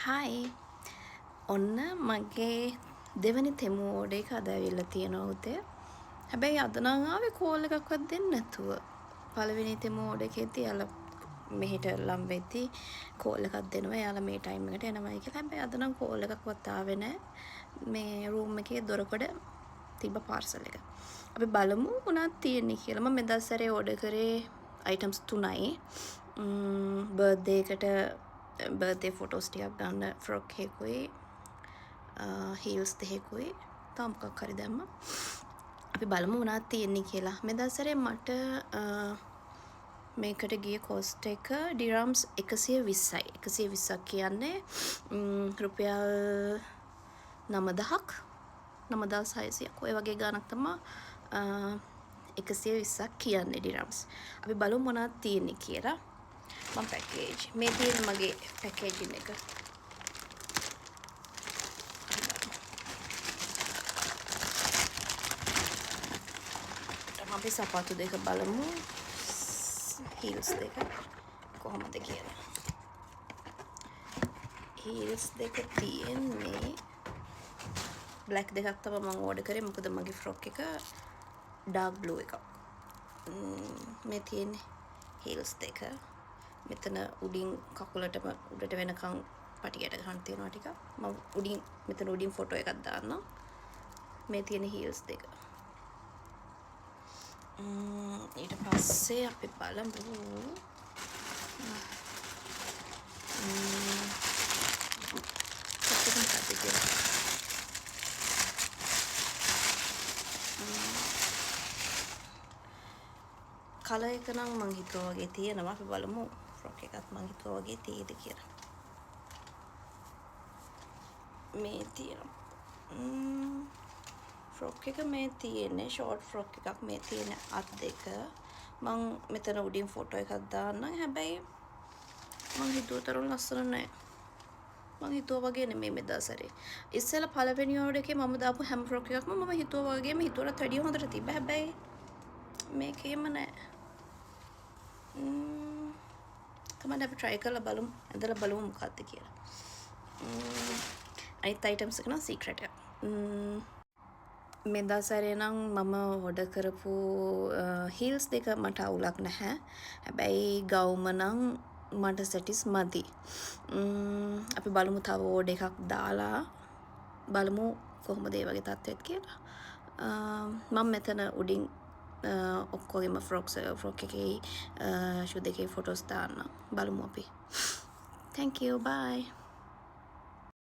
හයි ඔන්න මගේ දෙවනි තෙමු ඕඩර් එක අද ඇවිල්ලා තියෙනවා උතේ. හැබැයි අද නම් ආවේ කෝල් එකක්වත් දෙන්නේ නැතුව. පළවෙනි තෙමු ඕඩර් එකේදී යාලා මෙහෙට ලම් වෙද්දී කෝල් එකක් දෙනවා. යාලා මේ ටයිම් එකට එනවයි කියලා. හැබැයි අද නම් කෝල් එකක්වත් ආවේ නැහැ. මේ රූම් එකේ දොරකඩ තිබ්බ පාර්සල් එක. අපි බලමු මොනවද තියෙන්නේ කියලා. මම මෙදා සැරේ ඕඩර් කරේ අයිටම්ස් 3යි. බර්ත්ඩේ එකට බර්ත්ඩේ ෆොටෝස් ටිකක් ගන්න ෆ්‍රොක් එකකුයි හීල්ස් දෙකකුයි තව මොකක් හරි දැම්මා. අපි බලමු මොනවද තියෙන්නේ කියලා. මෙදා සැරේ මට මේකට ගිය කොස්ට් එක ඩිරම්ස් 120යි. 120ක් කියන්නේ රුපියල් 9000ක් 9600ක් ඔය වගේ ගාණක් තමයි 120ක් කියන්නේ ඩිරම්ස්. අපි බලමු මොනවද තියෙන්නේ කියලා. මම පැකේජ් මේ තියෙන මගේ පැකේජින් එක. අපි සපත්තු දෙක බලමු. හීල්ස් දෙක කොහොමද කියලා. හීල්ස් දෙක තියෙන්නේ බ්ලැක් දෙකක් තමයි මම ඕඩර් කරේ. මොකද මගේ ෆ්‍රොක් එක ඩාර්ක් බ්ලූ එකක්. මේ තියෙන්නේ හීල්ස් දෙක. මෙතන උඩින් කකුලටම උඩට වෙනකන් පටියට ගන්න තියෙනවා ටික. මම උඩින් මෙතන උඩින් ෆොටෝ එකක් දාන්නම්. මේ තියෙන හීල්ස් දෙක. ඊට පස්සේ අපි බලමු කලර් එක නම් මං හිතුවා වගේ තියෙනවා. අපි බලමු ෆ්‍රොක් එකත් මං හිතුවා වගේ තියෙද කියලා. මේ තියෙනවා ෆ්‍රොක් එක මේ තියෙන්නේ ෂෝට් ෆ්‍රොක් එකක්. මේ තියෙන අත් දෙක මං මෙතන උඩින් ෆොටෝ එකක් දාන්නම්. හැබැයි මං හිතුව තරම් ලස්සන නැහැ. මං හිතුවා වගේ නෙමෙයි මෙදා සැරේ. ඉස්සෙල්ලා පළවෙනි ඕඩර් එකේ මම දාපු හැම ෆ්‍රොක් එකක්ම මම හිතුවා වගේම හිතුවටත් වැඩිය හොඳට තිබ්බා. හැබැයි මේකේම නැහැ. කමන්න අපි try කරලා බලමු. ඇඳලා බලමු මොකක්ද කියලා. අනිත් items එක නම් secret එක. මෙදා සැරේ නම් මම ඕඩර් කරපු හීල්ස් දෙක මට අවුලක් නැහැ. හැබැයි ගවුම නම් මට සැටිස් මදි. අපි බලමු තව ඕඩර් එකක් දාලා බලමු කොහොමද ඒ වගේ තත්ත්වෙත් කියලා. මම මෙතන උඩින් ඔක්කොගෙම ෆ්‍රොක් එකේ ෂූ දෙකේ ෆොටෝස් දාන්න. බලමු අපි. Thank you. Bye.